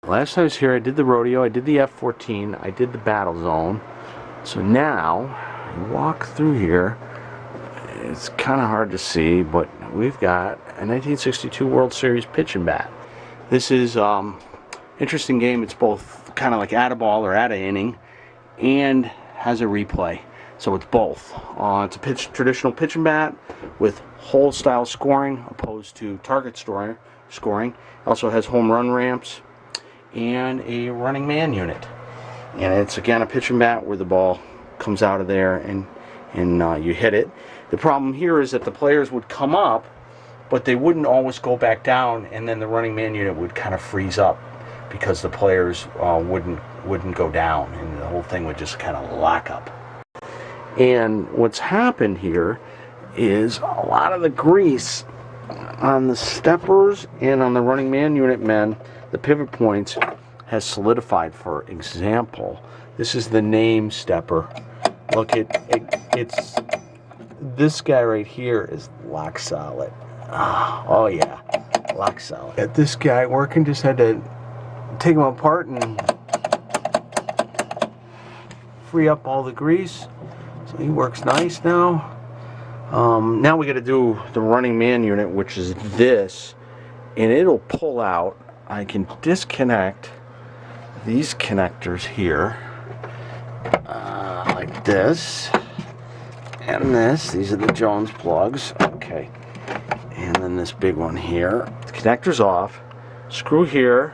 Last time I was here, I did the rodeo, I did the F-14, I did the battle zone. So now, you walk through here, it's kind of hard to see, but we've got a 1962 World Series pitch and bat. This is interesting game. It's both kind of like add a ball or add a inning, and has a replay. So it's both. It's a traditional pitch and bat with hole style scoring opposed to target scoring. Also has home run ramps and a running man unit. And it's again a pitch and bat where the ball comes out of there and you hit it. The problem here is that the players would come up, but they wouldn't always go back down, and then the running man unit would kind of freeze up because the players wouldn't go down, and the whole thing would just kind of lock up. And what's happened here is a lot of the grease on the steppers and on the running man unit men, the pivot points, has solidified. For example, this is the name stepper. Look, it's this guy right here is lock solid. Oh yeah, lock solid. Got this guy working, just had to take him apart and free up all the grease. So he works nice now. Now we got to do the running man unit, which is this, and it'll pull out. I can disconnect these connectors here, like this, and this. These are the Jones plugs. Okay, and then this big one here. The connector's off. Screw here,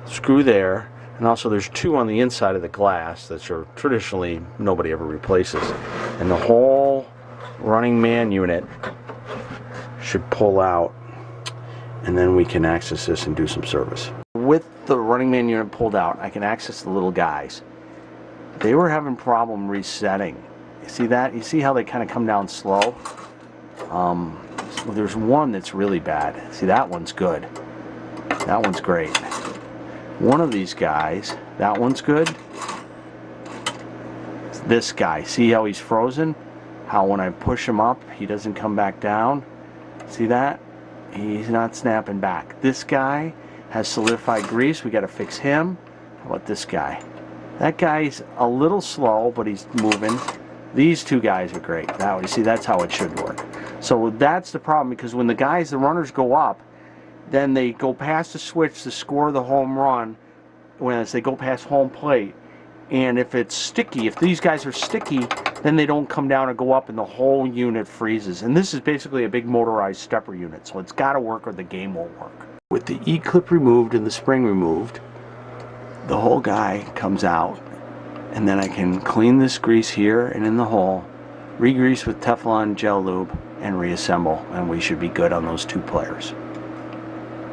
screw there, and also there's two on the inside of the glass that are traditionally nobody ever replaces. And the whole running man unit should pull out, and then we can access this and do some service. With the running man unit pulled out, I can access the little guys. They were having problem resetting. You see that? You see how they kind of come down slow? Well, there's one that's really bad. See, that one's good. That one's great. One of these guys, that one's good. It's this guy. See how he's frozen? How when I push him up, he doesn't come back down? See that? He's not snapping back. This guy has solidified grease. We got to fix him. How about this guy? That guy's a little slow, but he's moving. These two guys are great. Now you see, that's how it should work. So that's the problem, because when the runners go up, then they go past the switch to score the home run. When they go past home plate, and if it's sticky, if these guys are sticky, then they don't come down and go up, and the whole unit freezes. And this is basically a big motorized stepper unit, so it's got to work or the game won't work. With the E-clip removed and the spring removed, the whole guy comes out, and then I can clean this grease here and in the hole, re-grease with Teflon gel lube, and reassemble, and we should be good on those two players.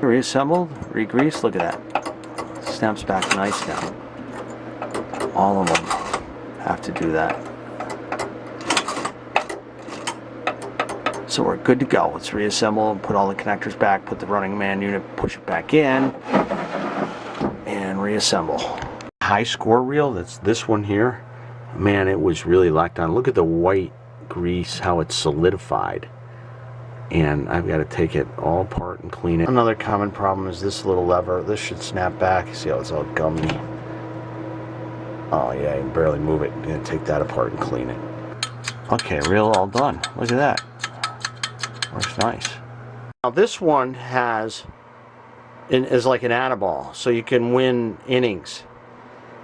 Reassembled, re-grease, look at that. Snaps back nice now. All of them have to do that. So we're good to go. Let's reassemble and put all the connectors back, put the running man unit, push it back in, and reassemble. High score reel, that's this one here. Man, it was really locked on. Look at the white grease, how it's solidified. And I've got to take it all apart and clean it. Another common problem is this little lever. This should snap back. See how it's all gummy? Oh yeah, you can barely move it. I'm going to take that apart and clean it. Okay, reel all done. Look at that. Works nice. Now this one is like an add-a-ball, so you can win innings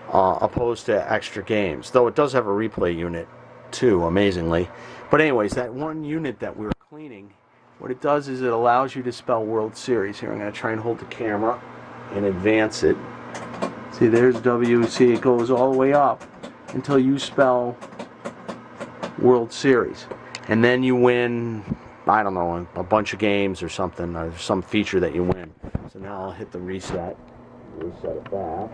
opposed to extra games. Though it does have a replay unit too, amazingly. But anyways, that one unit that we were cleaning, what it does is it allows you to spell World Series. Here, I'm going to try and hold the camera and advance it. See, there's W. See, it goes all the way up until you spell World Series. And then you win, I don't know, a bunch of games or something, or some feature that you win. So now I'll hit the reset it back,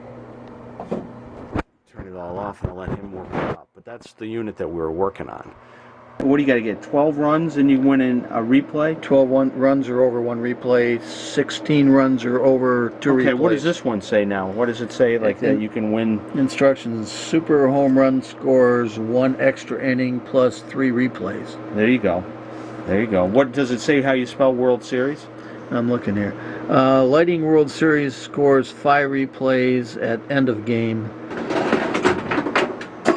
turn it all off, and I'll let him work it up. But that's the unit that we were working on. What do you got to get? 12 runs and you win in a replay? 12 runs are over one replay, 16 runs are over two replays. Okay, what does this one say now? What does it say, like that you can win? Instructions: super home run scores 1 extra inning plus 3 replays. There you go. There you go. What does it say how you spell World Series? I'm looking here. Lighting World Series scores 5 replays at end of game. 2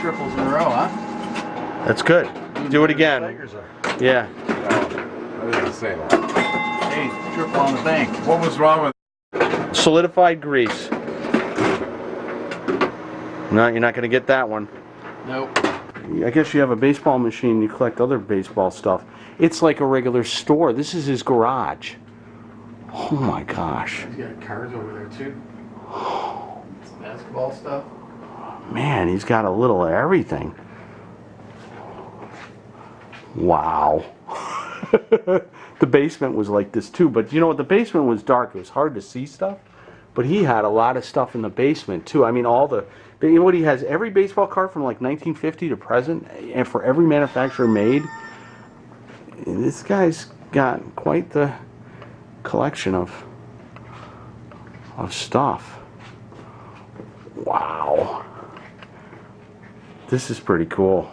triples in a row, huh? That's good. Do it again. Yeah. I didn't say that. Hey, triple on the bank. What was wrong with Solidified grease. No, you're not going to get that one. Nope. I guess you have a baseball machine, you collect other baseball stuff. It's like a regular store. This is his garage. Oh my gosh. He's got cars over there too. Some basketball stuff. Man, he's got a little of everything. Wow. The basement was like this too, but you know what? The basement was dark. It was hard to see stuff. But he had a lot of stuff in the basement too. I mean, you know what? He has every baseball card from like 1950 to present, and for every manufacturer made. This guy's got quite the collection of stuff. Wow. This is pretty cool.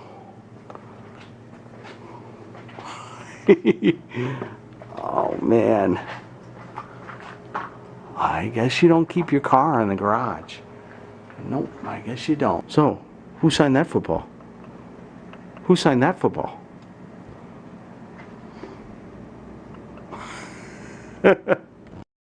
Oh man. I guess you don't keep your car in the garage. Nope, I guess you don't. So, who signed that football? Who signed that football?